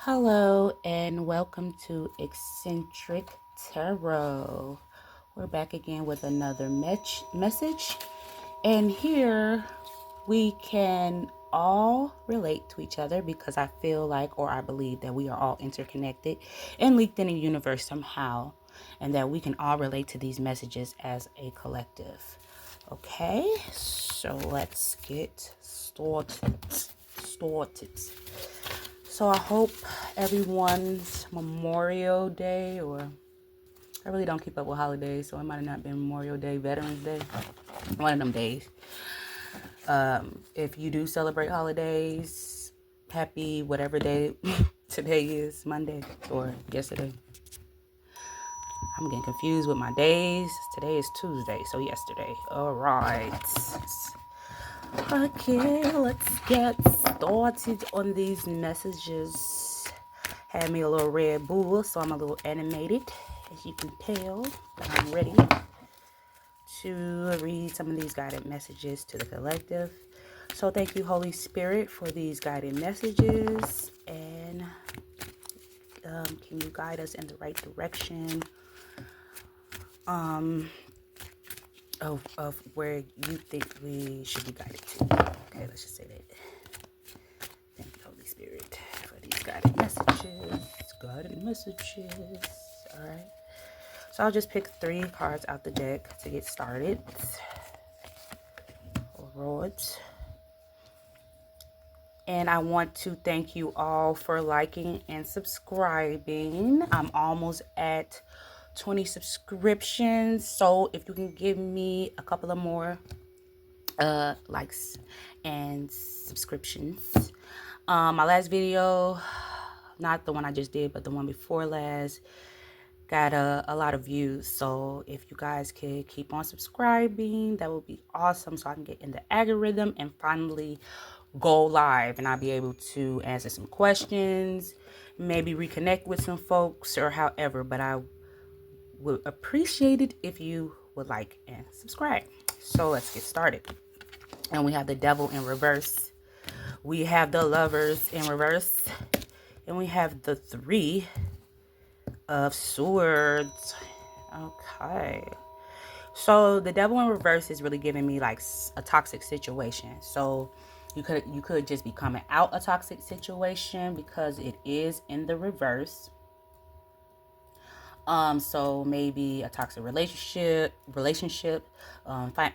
Hello and welcome to Eccentric Tarot. We're back again with another message, and here we can all relate to each other because I feel like, or I believe that we are all interconnected and linked in the universe somehow, and that we can all relate to these messages as a collective. Okay, so let's get started. So I hope everyone's Memorial Day, or I really don't keep up with holidays, so it might have not been Memorial Day, Veterans Day, one of them days. If you do celebrate holidays, happy whatever day today is, Monday or yesterday. I'm getting confused with my days. Today is Tuesday, so yesterday. All right. Okay, let's get started on these messages. Had me a little Red Bull, so I'm a little animated, as you can tell. But I'm ready to read some of these guided messages to the collective. So thank you, Holy Spirit, for these guided messages. And can you guide us in the right direction of where you think we should be guided to? Okay, let's just say that. Thank you, Holy Spirit, for these guided messages. Guided messages. All right. So I'll just pick 3 cards out the deck to get started. All right. And I want to thank you all for liking and subscribing. I'm almost at 20 subscriptions. So if you can give me a couple of more likes and subscriptions. My last video, not the one I just did, but the one before last, got a lot of views. So if you guys could keep on subscribing, that would be awesome, so I can get in the algorithm and finally go live, and I'll be able to answer some questions, maybe reconnect with some folks, or however. But I would appreciate it if you would like and subscribe. So let's get started. And we have the Devil in reverse, we have the Lovers in reverse, and we have the 3 of Swords. Okay. So the Devil in reverse is really giving me like a toxic situation. So you could just be coming out a toxic situation because it is in the reverse. So maybe a toxic relationship,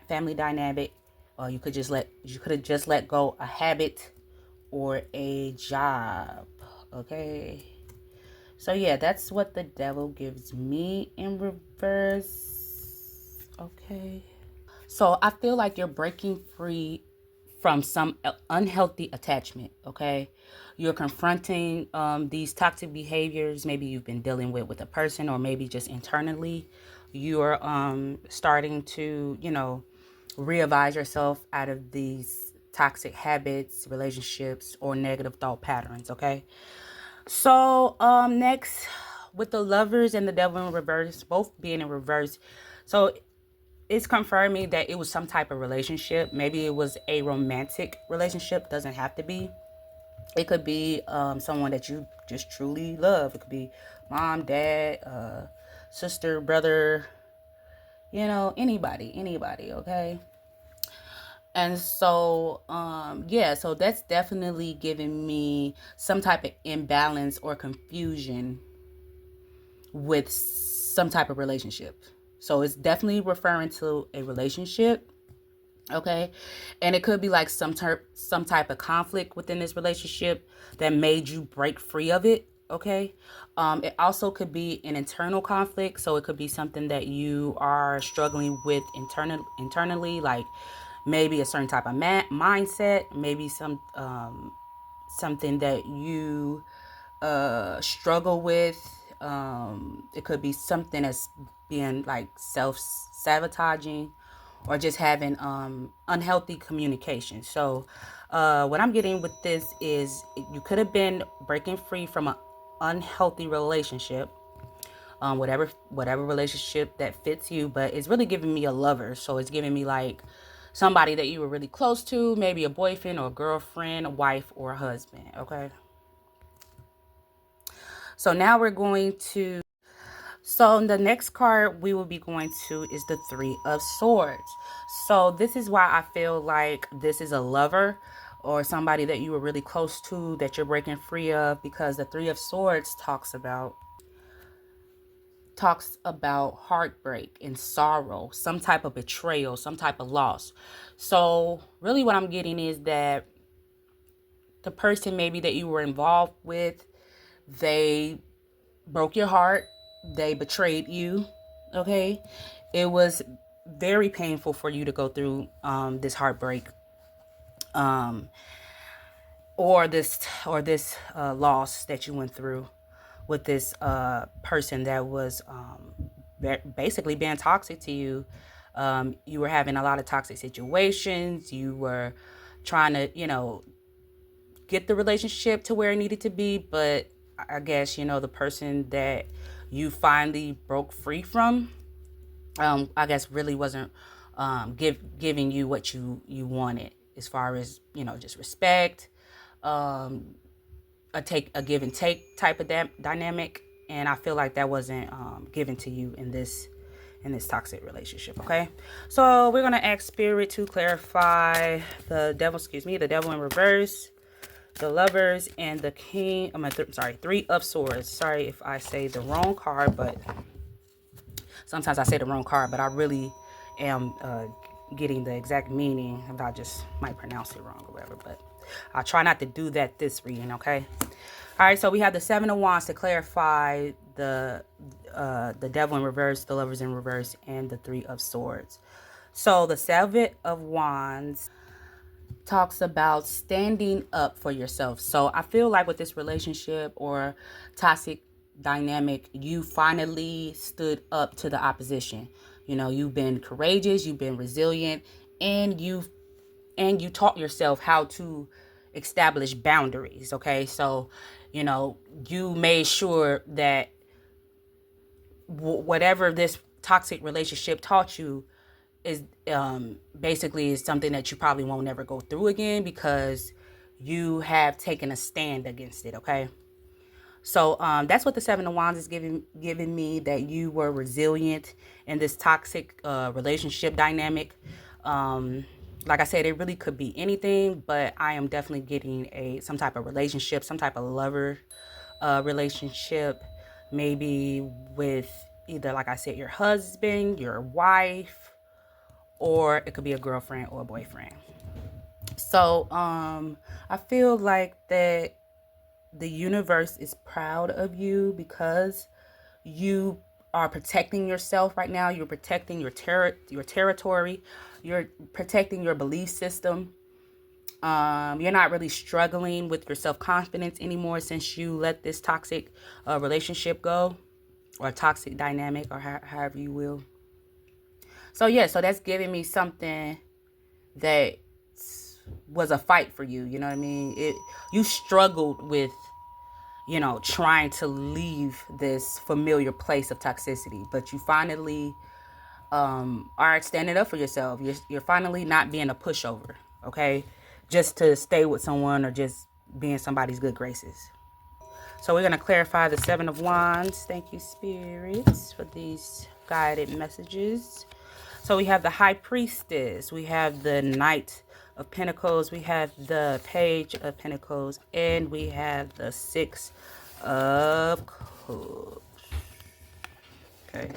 family dynamic, or you could have just let go a habit or a job. Okay. So yeah, that's what the Devil gives me in reverse. Okay. So I feel like you're breaking free from some unhealthy attachment. Okay. You're confronting these toxic behaviors. Maybe you've been dealing with a person, or maybe just internally. You're starting to, readvise yourself out of these toxic habits, relationships, or negative thought patterns. Okay. So next, with the Lovers and the Devil in reverse, both being in reverse, so it's confirming that it was some type of relationship. Maybe it was a romantic relationship. Doesn't have to be. It could be someone that you just truly love. It could be mom, dad, sister, brother, anybody. Okay. And so, yeah, so that's definitely giving me some type of imbalance or confusion with some type of relationship. So it's definitely referring to a relationship. Okay. And it could be like some type of conflict within this relationship that made you break free of it. Okay. It also could be an internal conflict. So it could be something that you are struggling with internally, like maybe a certain type of mindset, maybe something that you struggle with. It could be something that's being like self-sabotaging, or just having unhealthy communication. So what I'm getting with this is you could have been breaking free from an unhealthy relationship, whatever relationship that fits you, but it's really giving me a lover. So it's giving me like somebody that you were really close to, maybe a boyfriend or a girlfriend, a wife or a husband. Okay. So now we're going to, so the next card we will be going to is the Three of Swords. So this is why I feel like this is a lover or somebody that you were really close to that you're breaking free of, because the Three of Swords talks about heartbreak and sorrow, some type of betrayal, some type of loss. So really what I'm getting is that the person maybe that you were involved with, they broke your heart, they betrayed you, okay? It was very painful for you to go through this heartbreak, um, or this loss that you went through with this person that was basically being toxic to you. You were having a lot of toxic situations. You were trying to, get the relationship to where it needed to be, but I guess, the person that you finally broke free from, I guess really wasn't giving you what you wanted, as far as, just respect, a give and take type of dynamic. And I feel like that wasn't given to you in this toxic relationship. Okay, so we're gonna ask Spirit to clarify the devil in reverse, the Lovers, and the King. Three of Swords. Sorry if I say the wrong card, but sometimes I say the wrong card, but I really am getting the exact meaning, and I just might pronounce it wrong or whatever, but I'll try not to do that this reading, okay? All right, so we have the Seven of Wands to clarify the Devil in reverse, the Lovers in reverse, and the Three of Swords. So the Seven of Wands talks about standing up for yourself. So I feel like with this relationship or toxic dynamic, you finally stood up to the opposition. You've been courageous, you've been resilient, and you taught yourself how to establish boundaries. Okay, so you made sure that whatever this toxic relationship taught you is basically is something that you probably won't ever go through again, because you have taken a stand against it. Okay, so that's what the Seven of Wands is giving me, that you were resilient in this toxic relationship dynamic. Like I said, it really could be anything, but I am definitely getting some type of relationship, some type of lover relationship, maybe with either, like I said, your husband, your wife, or it could be a girlfriend or a boyfriend. So I feel like that the universe is proud of you, because you are protecting yourself right now. You're protecting your territory. You're protecting your belief system. You're not really struggling with your self-confidence anymore, since you let this toxic relationship go, or toxic dynamic, or however you will. So yeah, so that's giving me something that was a fight for you. You know what I mean? You struggled with, trying to leave this familiar place of toxicity, but you finally are standing up for yourself. You're finally not being a pushover, okay? Just to stay with someone, or just be in somebody's good graces. So we're going to clarify the Seven of Wands. Thank you, spirits, for these guided messages. So we have the High Priestess. We have the Knight of Pentacles. We have the Page of Pentacles. And we have the Six of Cups. Okay.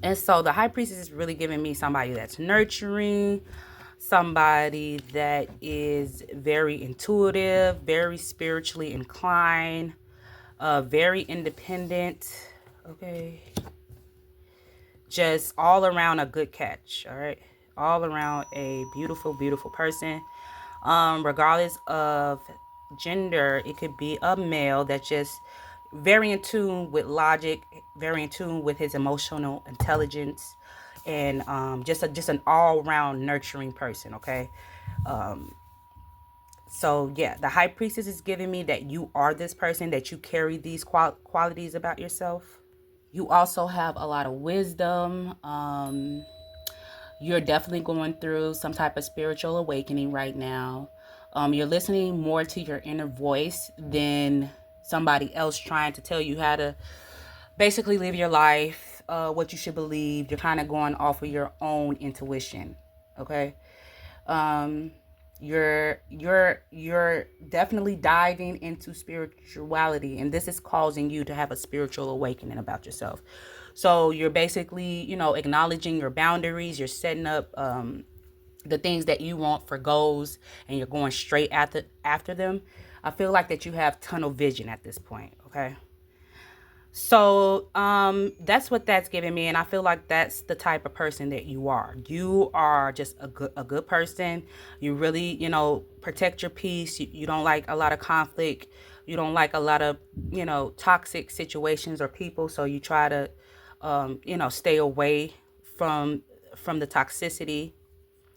And so the High Priestess is really giving me somebody that's nurturing, somebody that is very intuitive, very spiritually inclined, very independent. Okay. Just all around a good catch. All right. All around a beautiful, beautiful person. Regardless of gender, it could be a male that's just very in tune with logic, very in tune with his emotional intelligence, and just an all-round nurturing person. Okay. So yeah, the High Priestess is giving me that you are this person, that you carry these qualities about yourself. You also have a lot of wisdom. You're definitely going through some type of spiritual awakening right now. You're listening more to your inner voice than somebody else trying to tell you how to basically live your life, what you should believe. You're kind of going off of your own intuition. Okay. Um, you're definitely diving into spirituality, and this is causing you to have a spiritual awakening about yourself. So you're basically, acknowledging your boundaries. You're setting up the things that you want for goals, and you're going straight after them. I feel like that you have tunnel vision at this point. Okay. So that's what that's giving me, and I feel like that's the type of person that you are. You are just a good person. You really, protect your peace. You don't like a lot of conflict. You don't like a lot of, toxic situations or people. So you try to, stay away from the toxicity.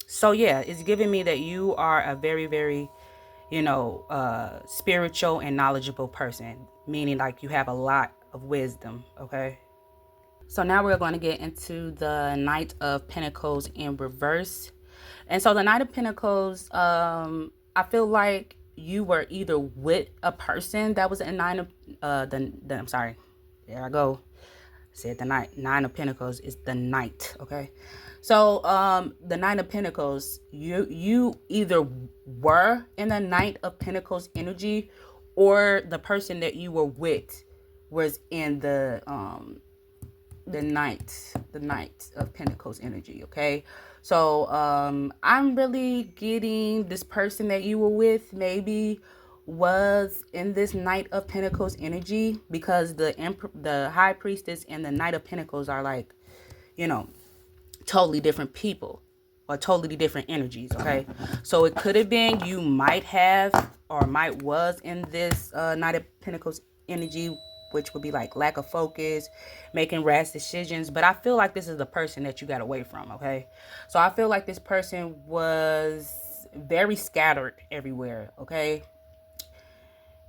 So yeah, it's giving me that you are a very, very, spiritual and knowledgeable person, meaning like you have a lot of wisdom. Okay. So now we're going to get into the Knight of Pentacles in reverse. And so the Knight of Pentacles, I feel like you were either with a person that was a nine of, I'm sorry, there I go. Said the nine of Pentacles is the Knight. Okay. So the Nine of Pentacles, you either were in the Knight of Pentacles energy, or the person that you were with was in the Knight of Pentacles energy. Okay. So I'm really getting this person that you were with maybe was in this Knight of Pentacles energy, because the High Priestess and the Knight of Pentacles are like, totally different people or totally different energies. Okay. So it could have been you might have or might was in this Knight of Pentacles energy, which would be like lack of focus, making rash decisions. But I feel like this is the person that you got away from. Okay. So I feel like this person was very scattered everywhere. Okay.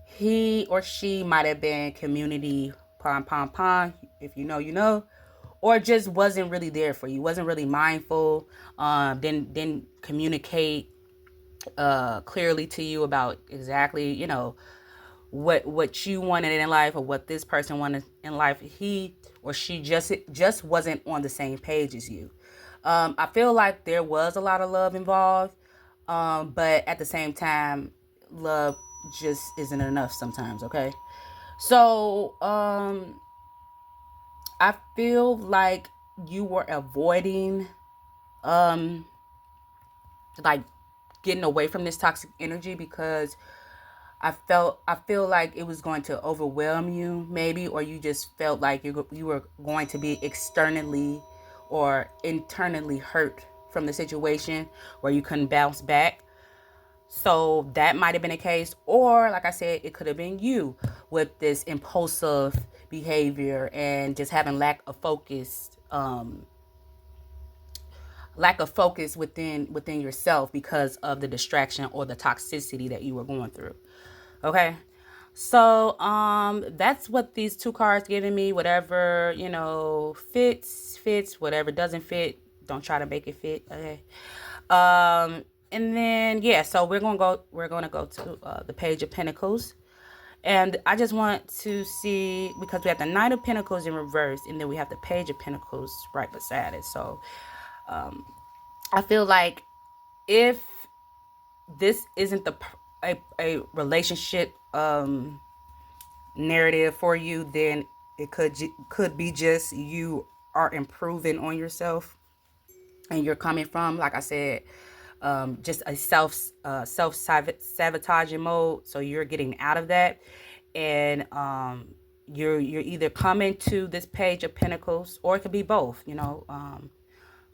He or she might have been community pom. If you know, you know, or just wasn't really there for you, wasn't really mindful, didn't communicate clearly to you about exactly, what you wanted in life or what this person wanted in life. He or she just wasn't on the same page as you. I feel like there was a lot of love involved, but at the same time, love just isn't enough sometimes. Okay. So I feel like you were avoiding like getting away from this toxic energy, because I feel like it was going to overwhelm you maybe, or you just felt like you were going to be externally or internally hurt from the situation where you couldn't bounce back. So that might have been a case, or like I said, it could have been you with this impulsive behavior and just having lack of focus within yourself because of the distraction or the toxicity that you were going through. Okay. So that's what these two cards giving me. Whatever, fits, whatever doesn't fit, don't try to make it fit. Okay. And then yeah, so we're gonna go to the Page of Pentacles. And I just want to see, because we have the Knight of Pentacles in reverse, and then we have the Page of Pentacles right beside it. So I feel like if this isn't a relationship narrative for you, then it could be just you are improving on yourself, and you're coming from, like I said, just a self sabotaging mode. So you're getting out of that, and you're either coming to this Page of Pentacles, or it could be both.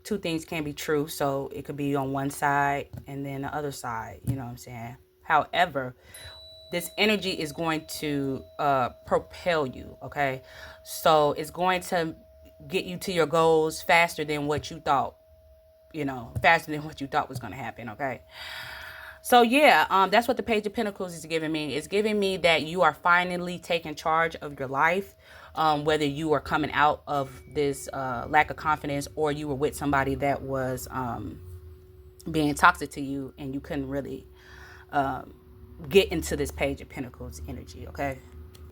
Two things can be true. So it could be on one side and then the other side. You know what I'm saying? However, this energy is going to propel you. Okay. So it's going to get you to your goals faster than what you thought, faster than what you thought was going to happen. Okay. So yeah, that's what the Page of Pentacles is giving me. It's giving me that you are finally taking charge of your life. Whether you are coming out of this lack of confidence, or you were with somebody that was being toxic to you and you couldn't really get into this Page of Pentacles energy, okay?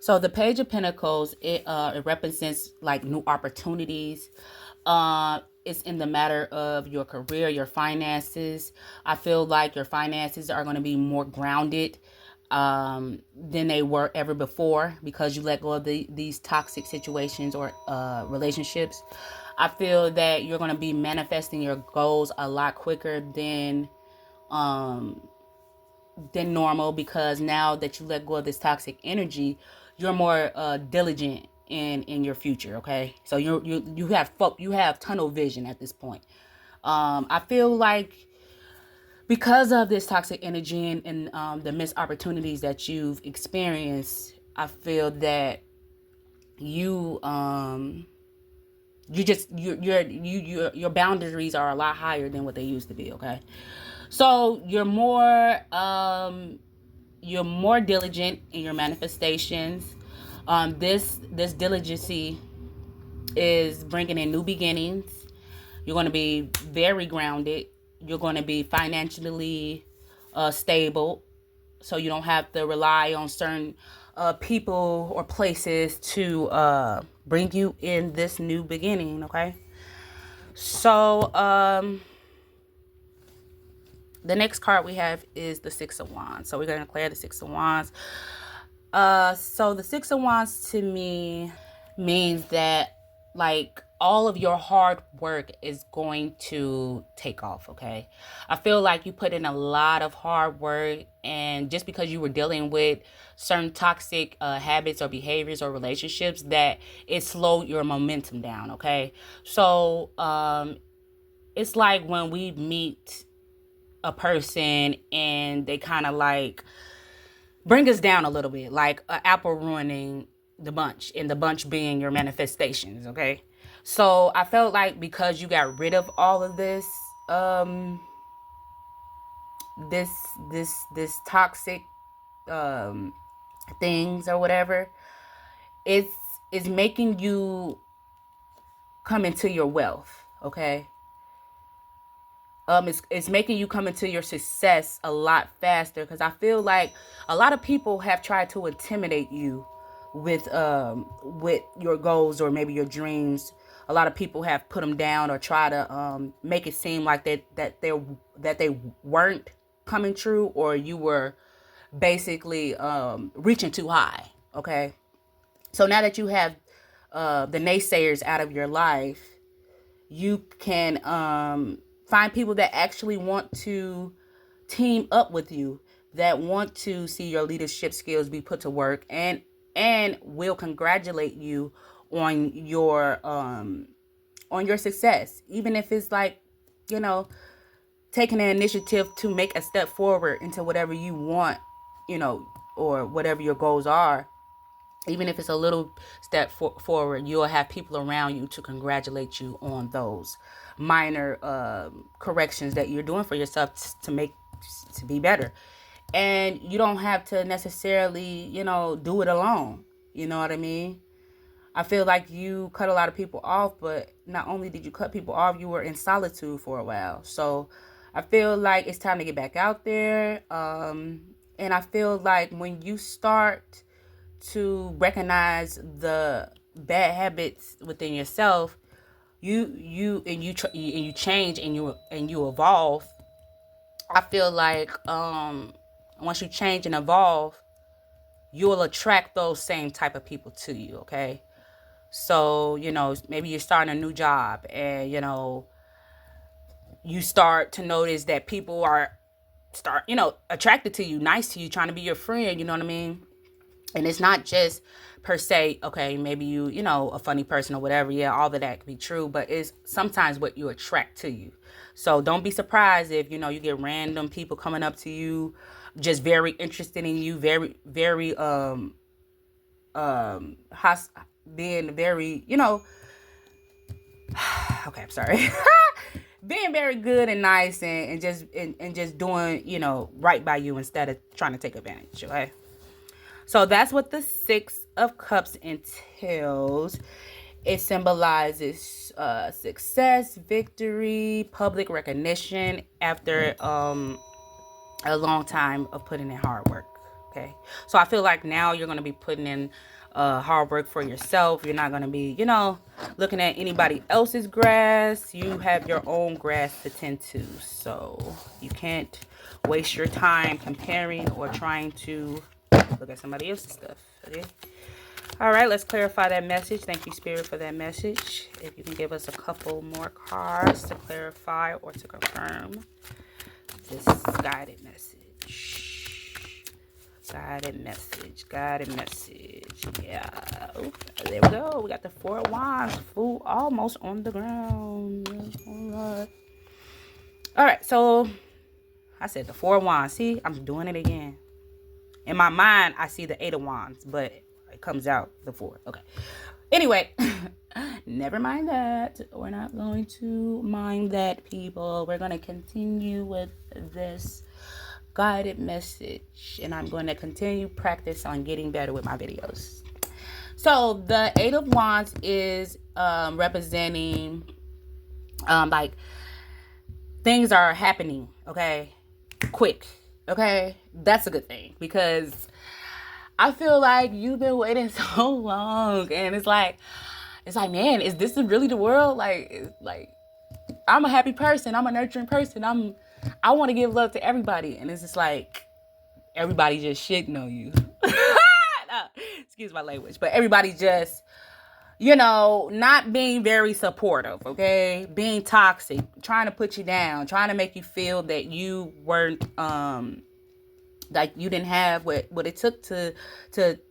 So the Page of Pentacles, it represents like new opportunities. It's in the matter of your career, your finances. I feel like your finances are going to be more grounded than they were ever before, because you let go of these toxic situations or relationships. I feel that you're going to be manifesting your goals a lot quicker than normal, because now that you let go of this toxic energy, you're more diligent in your future. Okay, so you have tunnel vision at this point. I feel like because of this toxic energy and the missed opportunities that you've experienced, I feel that you your boundaries are a lot higher than what they used to be. Okay, so you're more diligent in your manifestations. This diligency is bringing in new beginnings. You're going to be very grounded. You're going to be financially stable, so you don't have to rely on certain people or places to bring you in this new beginning. Okay, so the next card we have is the Six of Wands. So we're going to clear the Six of Wands. So the Six of Wands to me means that like all of your hard work is going to take off. Okay, I feel like you put in a lot of hard work, and just because you were dealing with certain toxic habits or behaviors or relationships, that it slowed your momentum down. Okay, so it's like when we meet a person and they kind of like bring us down a little bit, like an apple ruining the bunch, and the bunch being your manifestations. Okay, so I felt like because you got rid of all of this this toxic things or whatever, it's making you come into your wealth. Okay, it's making you come into your success a lot faster, because I feel like a lot of people have tried to intimidate you with your goals or maybe your dreams. A lot of people have put them down or try to make it seem like that they weren't coming true, or you were basically reaching too high. Okay, so now that you have the naysayers out of your life, you can find people that actually want to team up with you, that want to see your leadership skills be put to work, and will congratulate you on your success, even if it's like, you know, taking an initiative to make a step forward into whatever you want, you know, or whatever your goals are. Even if it's a little step forward, you'll have people around you to congratulate you on those minor corrections that you're doing for yourself to be better. And you don't have to necessarily, you know, do it alone. You know what I mean? I feel like you cut a lot of people off, but not only did you cut people off, you were in solitude for a while. So I feel like it's time to get back out there. And I feel like when you start to recognize the bad habits within yourself, you change and you evolve. I feel like once you change and evolve, you will attract those same type of people to you. Okay, so you know, maybe you're starting a new job, and you know, you start to notice that people are attracted to you, nice to you, trying to be your friend. You know what I mean? And it's not just per se, okay, maybe you know, a funny person or whatever. Yeah, all of that can be true, but it's sometimes what you attract to you. So don't be surprised if, you know, you get random people coming up to you, just very interested in you, very being very, you know, okay, I'm sorry. Being very good and nice and just doing, you know, right by you instead of trying to take advantage, okay? So that's what the Six of Cups entails. It symbolizes success, victory, public recognition after a long time of putting in hard work. Okay. So I feel like now you're going to be putting in hard work for yourself. You're not going to be, looking at anybody else's grass. You have your own grass to tend to. So you can't waste your time comparing or trying to look at somebody else's stuff. Okay. All right, let's clarify that message. Thank you, Spirit, for that message. If you can give us a couple more cards to clarify or to confirm this guided message. Guided message. Yeah. Ooh, there we go. We got the Four of Wands. Fool almost on the ground. All right, so I said the Four of Wands. See, I'm doing it again. In my mind, I see the Eight of Wands, but it comes out the Four. Okay. Anyway, never mind that. We're not going to mind that, people. We're going to continue with this guided message, and I'm going to continue practice on getting better with my videos. So the Eight of Wands is representing like things are happening, okay, quick, okay. That's a good thing, because I feel like you've been waiting so long, and it's like, man, is this really the world? Like I'm a happy person. I'm a nurturing person. I want to give love to everybody, and it's just like everybody just shitting on you. No, excuse my language, but everybody just, not being very supportive, okay? Being toxic, trying to put you down, trying to make you feel that you weren't, like you didn't have what it took to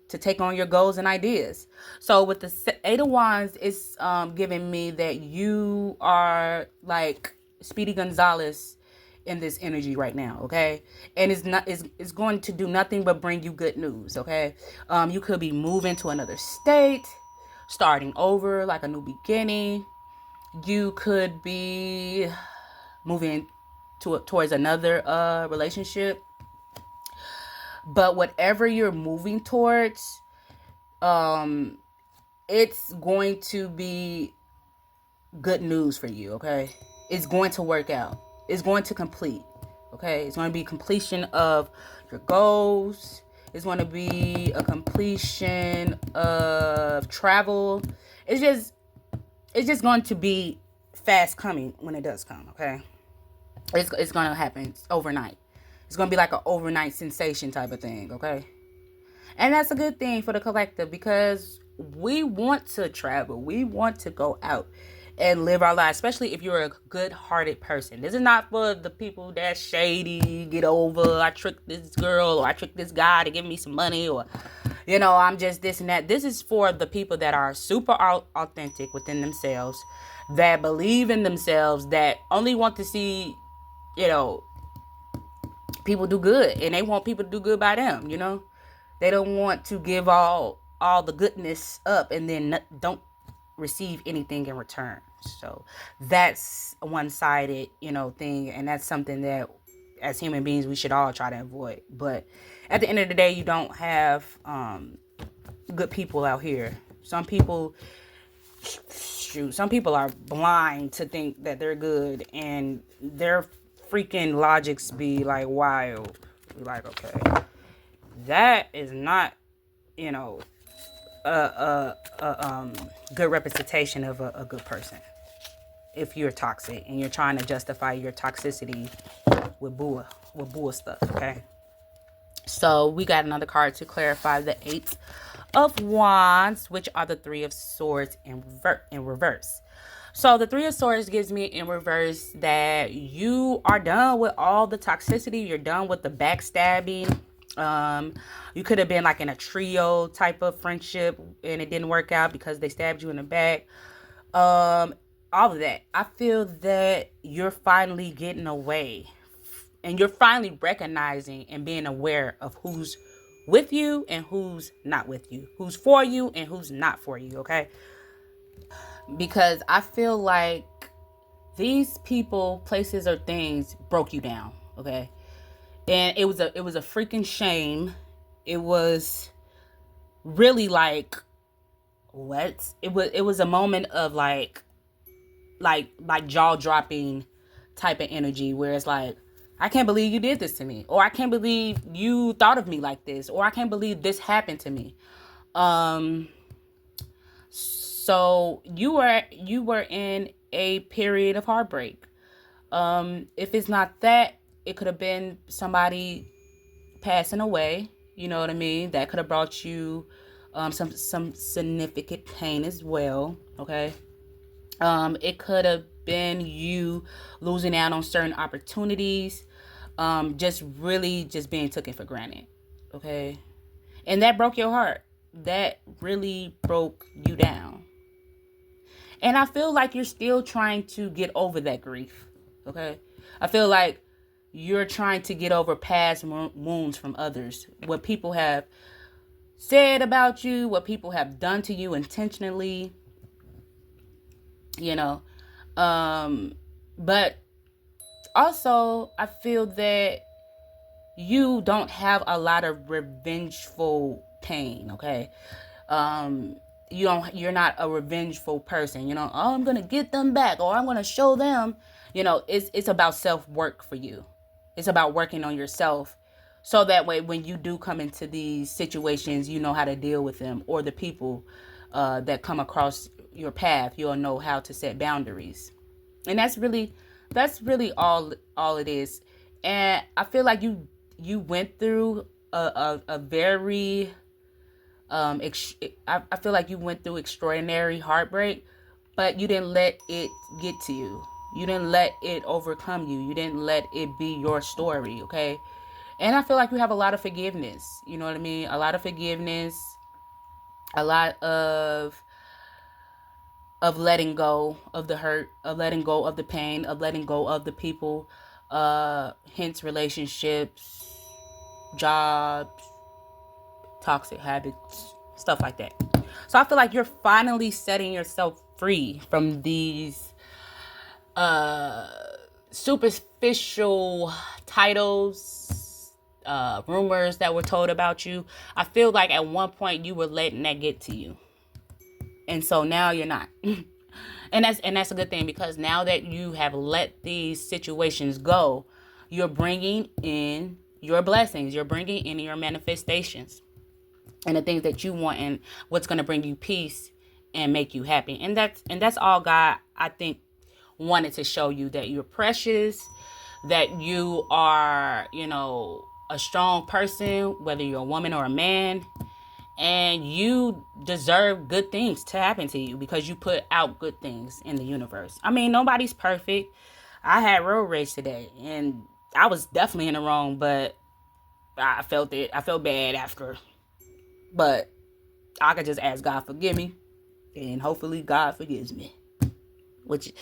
take on your goals and ideas. So with the Eight of Wands, it's giving me that you are like Speedy Gonzalez in this energy right now, okay? And it's going to do nothing but bring you good news, okay? You could be moving to another state, starting over, like a new beginning. You could be moving towards another relationship. But whatever you're moving towards, it's going to be good news for you, okay? It's going to work out. It's going to complete, okay? It's going to be completion of your goals. It's going to be a completion of travel. It's just going to be fast coming when it does come, okay? It's going to happen overnight. It's going to be like an overnight sensation type of thing, okay? And that's a good thing for the collective, because we want to travel. We want to go out and live our lives, especially if you're a good-hearted person. This is not for the people that's shady, get over, I tricked this girl or I tricked this guy to give me some money, or, I'm just this and that. This is for the people that are super authentic within themselves, that believe in themselves, that only want to see, people do good, and they want people to do good by them, They don't want to give all the goodness up and then don't receive anything in return. So that's a one-sided, thing, and that's something that as human beings we should all try to avoid. But at the end of the day, you don't have good people out here. Some people are blind to think that they're good, and their freaking logics be like wild. Like, okay, that is not, good representation of a good person. If you're toxic and you're trying to justify your toxicity with bull stuff, okay? So we got another card to clarify the Eight of Wands, which are the Three of Swords in reverse. So the Three of Swords gives me in reverse that you are done with all the toxicity. You're done with the backstabbing. You could have been like in a trio type of friendship and it didn't work out because they stabbed you in the back. All of that. I feel that you're finally getting away, and you're finally recognizing and being aware of who's with you and who's not with you, who's for you and who's not for you, okay? Because I feel like these people, places, or things broke you down, okay? And it was a freaking shame. It was really like, what? It was a moment of like jaw dropping type of energy, where it's like, I can't believe you did this to me, or I can't believe you thought of me like this, or I can't believe this happened to me. So you were in a period of heartbreak. If it's not that, it could have been somebody passing away. You know what I mean? That could have brought you some significant pain as well. Okay. It could have been you losing out on certain opportunities. Just really just being taken for granted. Okay. And that broke your heart. That really broke you down. And I feel like you're still trying to get over that grief. Okay. I feel like you're trying to get over past wounds from others. What people have said about you, what people have done to you intentionally, you know. But also, I feel that you don't have a lot of revengeful pain, okay? You're not a revengeful person, you know. Oh, I'm gonna get them back, or I'm gonna show them, you know. It's about self-work for you. It's about working on yourself, so that way when you do come into these situations, you know how to deal with them, or the people that come across your path, you'll know how to set boundaries. And that's really all it is. And I feel like you went through a very I feel like you went through extraordinary heartbreak, but you didn't let it get to you. You didn't let it overcome you. You didn't let it be your story, okay? And I feel like you have a lot of forgiveness. You know what I mean? A lot of forgiveness, a lot of letting go of the hurt, of letting go of the pain, of letting go of the people, hence relationships, jobs, toxic habits, stuff like that. So I feel like you're finally setting yourself free from these superficial titles, rumors that were told about you. I feel like at one point you were letting that get to you. And so now you're not. And that's a good thing, because now that you have let these situations go, you're bringing in your blessings. You're bringing in your manifestations and the things that you want, and what's going to bring you peace and make you happy. And that's all God, I think, wanted to show you, that you're precious, that you are, you know, a strong person, whether you're a woman or a man. And you deserve good things to happen to you, because you put out good things in the universe. I mean, nobody's perfect. I had road rage today, and I was definitely in the wrong, but I felt it. I felt bad after. But I could just ask God forgive me, and hopefully God forgives me. Which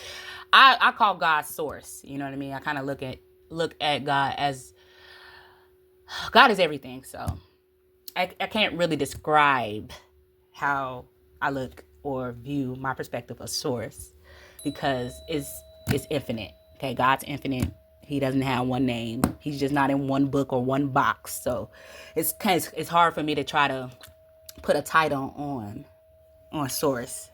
I call God source. You know what I mean? I kind of look at God as God is everything. So I can't really describe how I look or view my perspective of source, because it's infinite. Okay, God's infinite. He doesn't have one name. He's just not in one book or one box. So it's hard for me to try to put a title on source.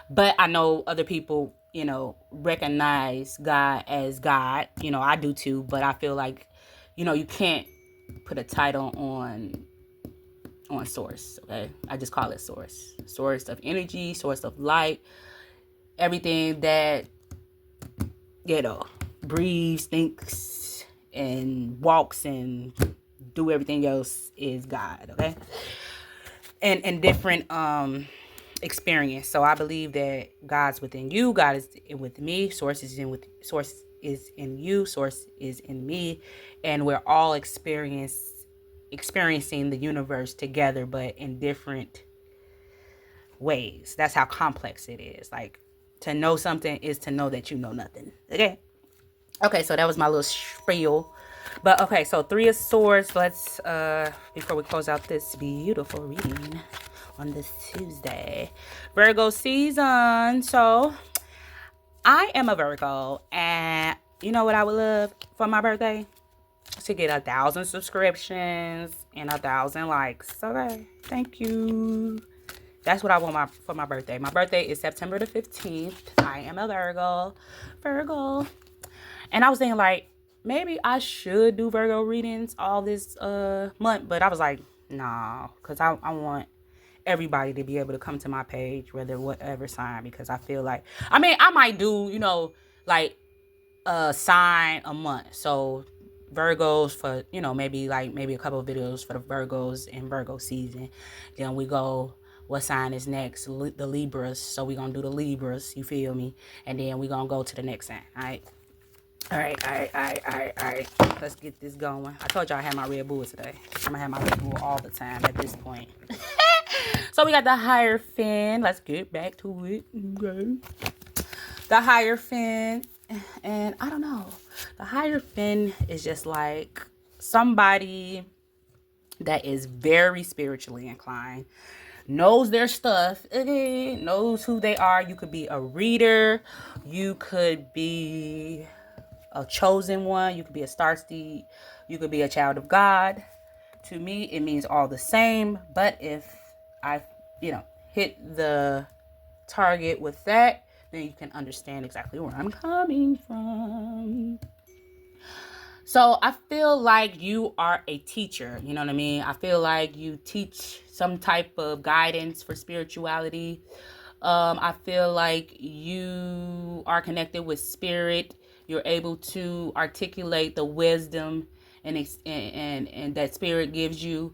But I know other people, you know, recognize God as God. You know, I do too. But I feel like, you know, you can't put a title on source. Okay, I just call it source of energy, source of light, everything that, you know, breathes, thinks, and walks and do everything else is God. Okay, and different experience. So I believe that God's within you, God is with me, source is in you, source is in me, and we're all experiencing the universe together, but in different ways. That's how complex it is. Like, to know something is to know that you know nothing. Okay, so that was my little spiel. But okay, so 3 of Swords. Let's before we close out this beautiful reading on this Tuesday, Virgo season. So I am a Virgo, and you know what I would love for my birthday? To get 1,000 subscriptions and 1,000 likes. Okay, thank you. That's what I want for my birthday. My birthday is September the 15th. I am a Virgo. And I was thinking, like, maybe I should do Virgo readings all this month, but I was like, nah, because I want everybody to be able to come to my page, whether whatever sign, because I feel like, I mean, I might do, like a sign a month. So Virgos for, maybe a couple of videos for the Virgos in Virgo season. Then we go, what sign is next? The Libras. So we're going to do the Libras, you feel me? And then we're going to go to the next sign, all right? All right. Let's get this going. I told y'all I had my Red Bull today. I'm going to have my Red Bull all the time at this point. So we got the Hierophant. Let's get back to it. Okay. The Hierophant. And I don't know. The Hierophant is just like somebody that is very spiritually inclined. Knows their stuff. Knows who they are. You could be a reader. You could be a chosen one. You could be a star seed. You could be a child of God. To me, it means all the same. But if I, hit the target with that, then you can understand exactly where I'm coming from. So I feel like you are a teacher. You know what I mean? I feel like you teach some type of guidance for spirituality. I feel like you are connected with spirit. You're able to articulate the wisdom and that spirit gives you.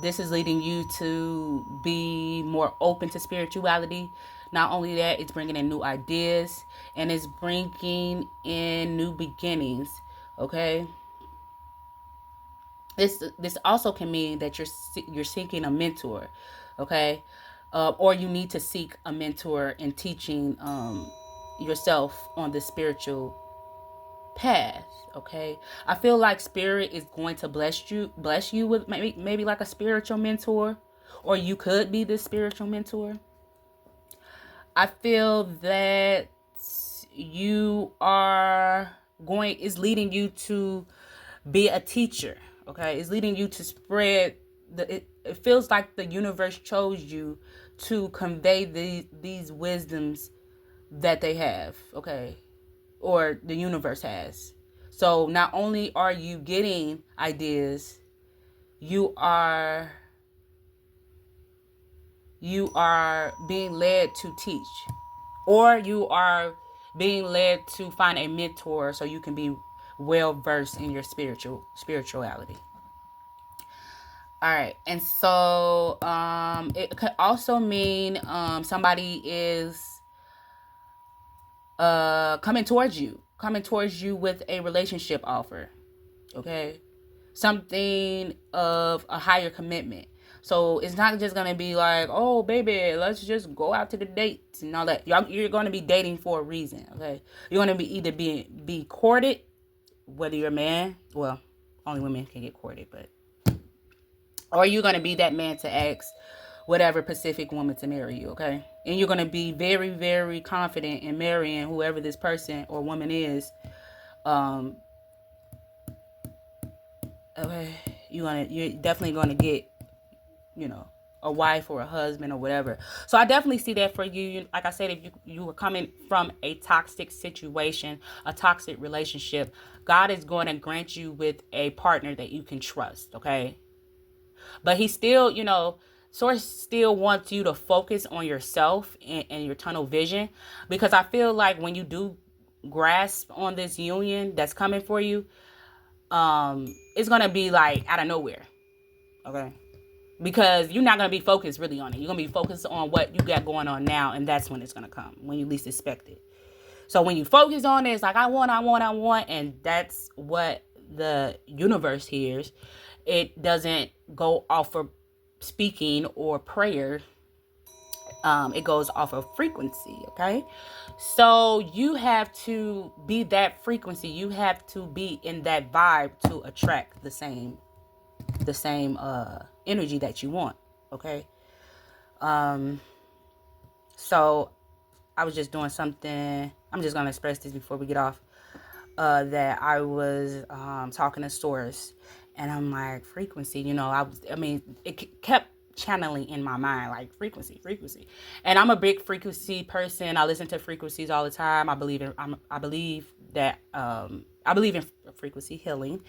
This is leading you to be more open to spirituality. Not only that, it's bringing in new ideas and it's bringing in new beginnings. Okay. This also can mean that you're seeking a mentor. Okay. Or you need to seek a mentor in teaching yourself on the spiritual path. Okay, I feel like spirit is going to bless you with maybe like a spiritual mentor, or you could be this spiritual mentor. I feel that you are is leading you to be a teacher. Okay, it's leading you to spread it feels like the universe chose you to convey these wisdoms that they have. Okay, or the universe has. So not only are you getting ideas, you are being led to teach, or you are being led to find a mentor so you can be well versed in your spirituality. All right, and so it could also mean somebody is coming towards you with a relationship offer. Okay, something of a higher commitment. So it's not just gonna be like, oh baby, let's just go out to the dates and all that. You're gonna be dating for a reason. Okay, you're gonna be either be courted, whether you're a man. Well, only women can get courted, but or you're gonna be that man to ask whatever Pacific woman to marry you, okay? And you're going to be very, very confident in marrying whoever this person or woman is. Okay, you're definitely going to get, a wife or a husband or whatever. So I definitely see that for you. Like I said, if you were coming from a toxic situation, a toxic relationship, God is going to grant you with a partner that you can trust, okay? But he still, Source still wants you to focus on yourself and your tunnel vision, because I feel like when you do grasp on this union that's coming for you, it's going to be like out of nowhere. Okay. Because you're not going to be focused really on it. You're going to be focused on what you got going on now. And that's when it's going to come, when you least expect it. So when you focus on it, it's like, I want. And that's what the universe hears. It doesn't go off of speaking or prayer. It goes off of frequency. Okay. So you have to be that frequency. You have to be in that vibe to attract the same energy that you want. Okay. So I was just doing something. I'm just gonna express this before we get off. That I was talking to Source, and I'm like, frequency. It kept channeling in my mind, like frequency. And I'm a big frequency person. I listen to frequencies all the time. I believe that I believe in frequency healing,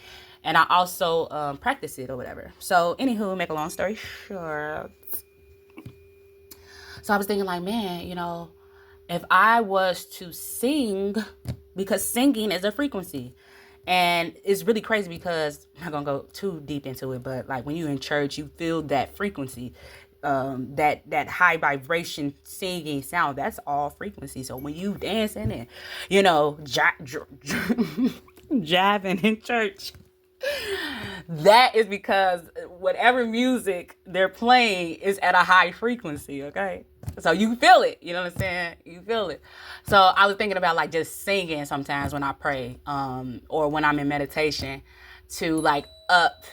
and I also practice it or whatever. So anywho, make a long story short, so I was thinking like, man, if I was to sing, because singing is a frequency. And it's really crazy because I'm not gonna go too deep into it, but like when you're in church, you feel that frequency, that high vibration singing sound. That's all frequency. So when you dancing and jiving in church, that is because whatever music they're playing is at a high frequency, okay? So you feel it, you know what I'm saying? You feel it. So I was thinking about like just singing sometimes when I pray, or when I'm in meditation to like up,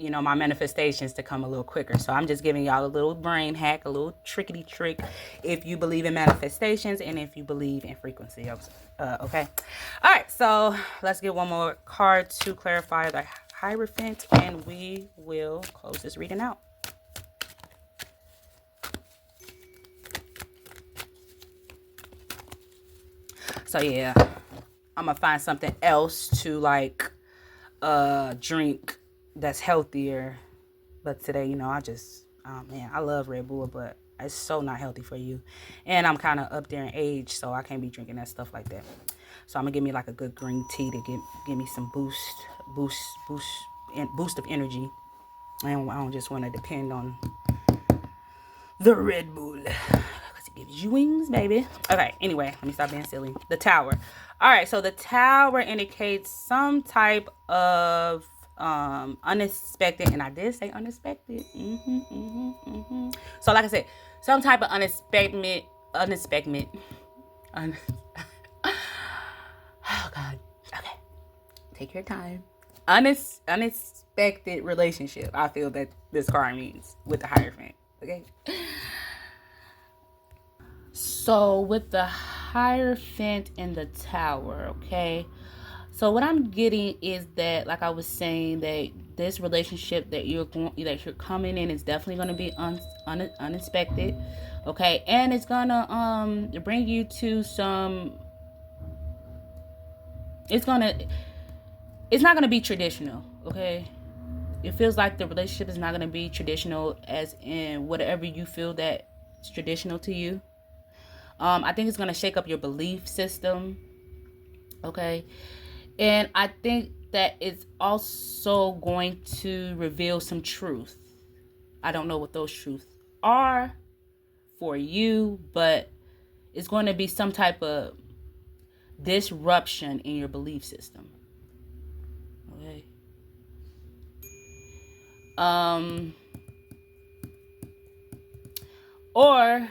my manifestations to come a little quicker. So I'm just giving y'all a little brain hack, a little trickety trick if you believe in manifestations and if you believe in frequency. Okay. All right. So let's get one more card to clarify the Hierophant and we will close this reading out. So yeah, I'm gonna find something else to like drink that's healthier. But today, I love Red Bull, but it's so not healthy for you. And I'm kind of up there in age, so I can't be drinking that stuff like that. So I'm gonna give me like a good green tea to give me some boost of energy. And I don't just want to depend on the Red Bull because it gives you wings, baby. Okay, anyway, let me stop being silly. The Tower. All right, so the Tower indicates some type of unexpected, and I did say unexpected. So like I said, some type of unexpected. Oh God. Okay, take your time. Unexpected relationship. I feel that this card means with the Hierophant. Okay. So with the Hierophant and the Tower, okay. So what I'm getting is that, like I was saying, that this relationship that you're coming in is definitely going to be unexpected, okay, and it's gonna bring you to some. It's not gonna be traditional, okay. It feels like the relationship is not gonna be traditional, as in whatever you feel that is traditional to you. I think it's gonna shake up your belief system, okay. And I think that it's also going to reveal some truth. I don't know what those truths are for you, but it's going to be some type of disruption in your belief system. Okay. Or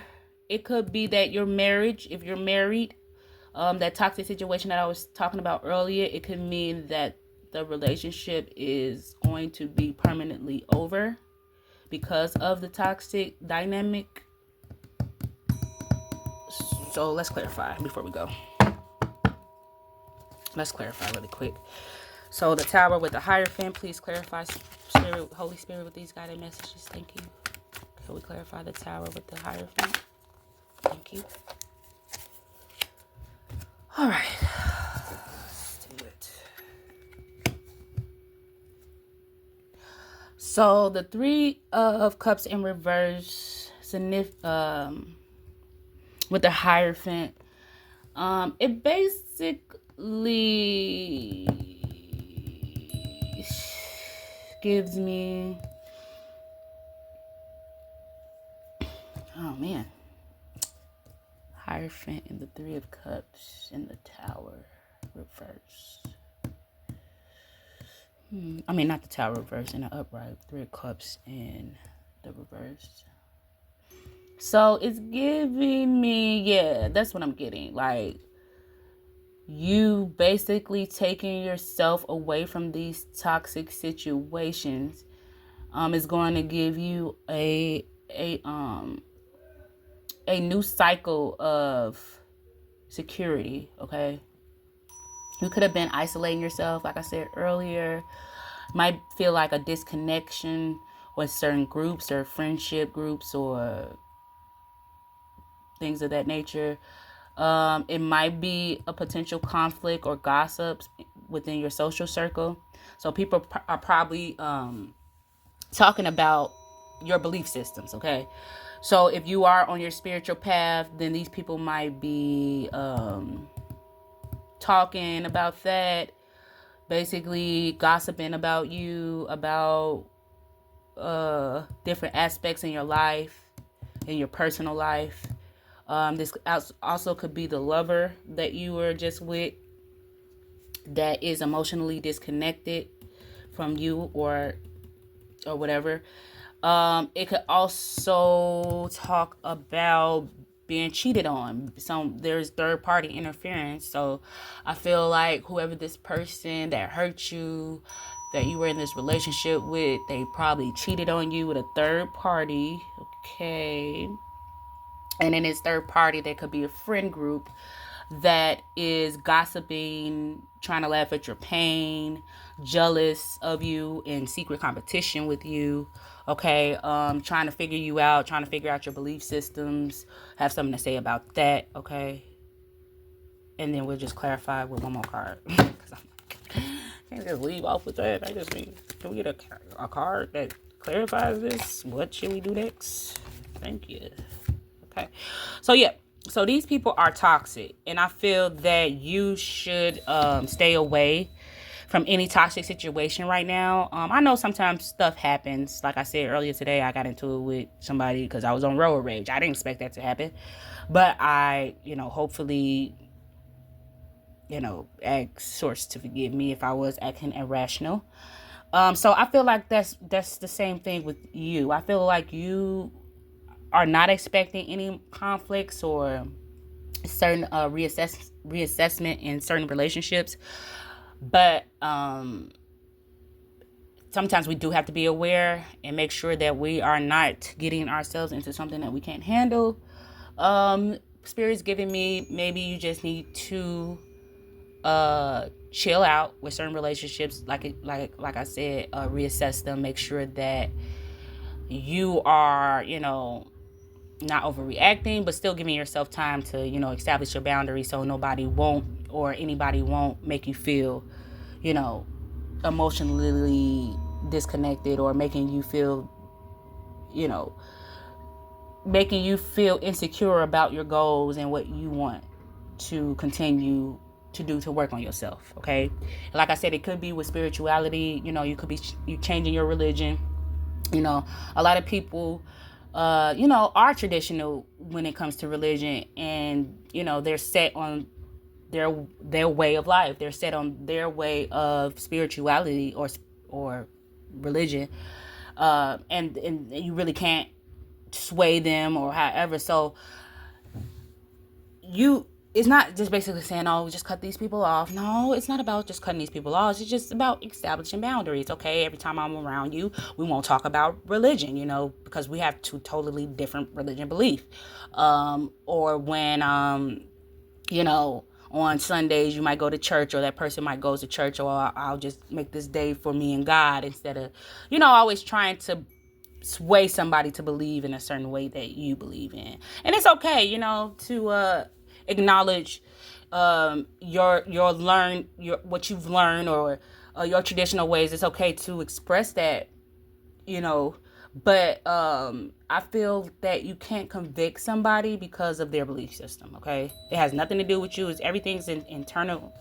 it could be that your marriage, if you're married, that toxic situation that I was talking about earlier, it could mean that the relationship is going to be permanently over because of the toxic dynamic. So let's clarify before we go. Let's clarify really quick. So the Tower with the Hierophant, please clarify, Spirit, Holy Spirit, with these guided messages. Thank you. Can we clarify the Tower with the Hierophant? Thank you. All right, let's do it. So the Three of Cups in reverse, with the Hierophant, it basically gives me, oh man, Hierophant and the Three of Cups in the Tower reverse. I mean, not the Tower reverse, in the upright. Three of Cups in the reverse. So it's giving me, yeah, that's what I'm getting. Like, you basically taking yourself away from these toxic situations is going to give you a new cycle of security, okay? You could have been isolating yourself, like I said earlier. Might feel like a disconnection with certain groups or friendship groups or things of that nature. It might be a potential conflict or gossips within your social circle. So people are probably talking about your belief systems, okay? So if you are on your spiritual path, then these people might be talking about that, basically gossiping about you, about different aspects in your life, in your personal life. This also could be the lover that you were just with that is emotionally disconnected from you or whatever. It could also talk about being cheated on. There's third party interference. So I feel like whoever this person that hurt you, that you were in this relationship with, they probably cheated on you with a third party. Okay. And in this third party, there could be a friend group that is gossiping, trying to laugh at your pain, jealous of you, in secret competition with you. Okay, trying to figure you out, trying to figure out your belief systems, have something to say about that. Okay, and then we'll just clarify with one more card. Because I can't just leave off with that. I just mean, can we get a card that clarifies this? What should we do next? Thank you. Okay, so yeah. So these people are toxic, and I feel that you should stay away from any toxic situation right now. I know sometimes stuff happens. Like I said earlier today, I got into it with somebody because I was on road rage. I didn't expect that to happen, but I, hopefully, ask Source to forgive me if I was acting irrational. So I feel like that's the same thing with you. I feel like you are not expecting any conflicts or certain reassessment in certain relationships, but sometimes we do have to be aware and make sure that we are not getting ourselves into something that we can't handle. Spirit's giving me, maybe you just need to chill out with certain relationships, like I said, reassess them, make sure that you are not overreacting, but still giving yourself time to, establish your boundaries so nobody won't or anybody won't make you feel, emotionally disconnected or making you feel insecure about your goals and what you want to continue to do to work on yourself. Okay. Like I said, it could be with spirituality, you could be you changing your religion. A lot of people are traditional when it comes to religion, and they're set on their way of life. They're set on their way of spirituality or religion, and you really can't sway them or however. So it's not just basically saying, oh, just cut these people off. No, it's not about just cutting these people off. It's just about establishing boundaries. Okay, every time I'm around you, we won't talk about religion, because we have two totally different religion belief. Or when, on Sundays you might go to church, or that person might go to church, or I'll just make this day for me and God, instead of, always trying to sway somebody to believe in a certain way that you believe in. And it's okay, to acknowledge your what you've learned, or your traditional ways. It's okay to express that, but I feel that you can't convict somebody because of their belief system. Okay, it has nothing to do with you. Everything's internal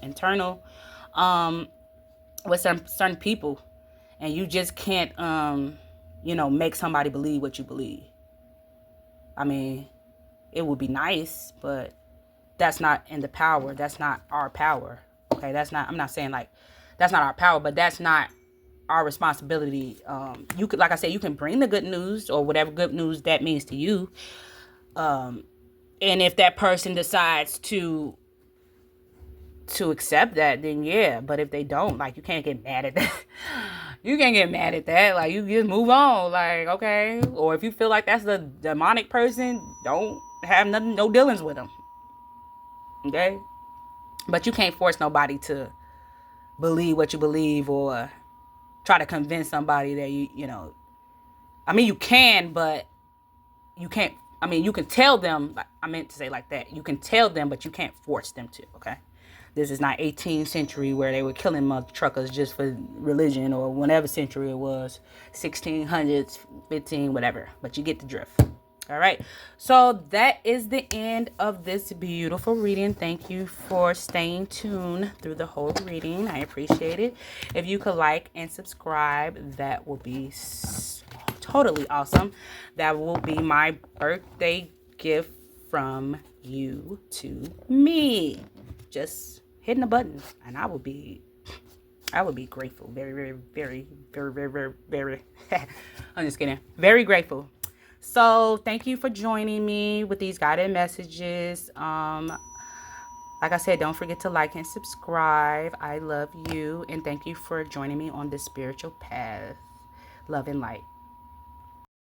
with certain people, and you just can't make somebody believe what you believe. I mean, it would be nice, but that's not in the power. That's not our power. Okay, I'm not saying like that's not our power, but that's not our responsibility. You could, like I said, you can bring the good news or whatever good news that means to you. And if that person decides to accept that, then yeah. But if they don't, like, you can't get mad at that. You can't get mad at that. Like, you just move on. Like, okay. Or if you feel like that's the demonic person, don't have no dealings with them. Okay? But you can't force nobody to believe what you believe, or try to convince somebody that I mean, you can, but you can't. I mean, you can tell them, like, I meant to say like that. You can tell them, but you can't force them to, okay? This is not 18th century where they were killing mother truckers just for religion, or whatever century it was, 1600s, 15, whatever. But you get the drift. All right. So that is the end of this beautiful reading. Thank you for staying tuned through the whole reading. I appreciate it. If you could like and subscribe, that will be totally awesome. That will be my birthday gift from you to me. Just hitting a button, and I would be grateful. Very, very, very, very, very, very, very. I'm just kidding. Very grateful. So thank you for joining me with these guided messages. Like I said, don't forget to like and subscribe. I love you, and thank you for joining me on this spiritual path. Love and light.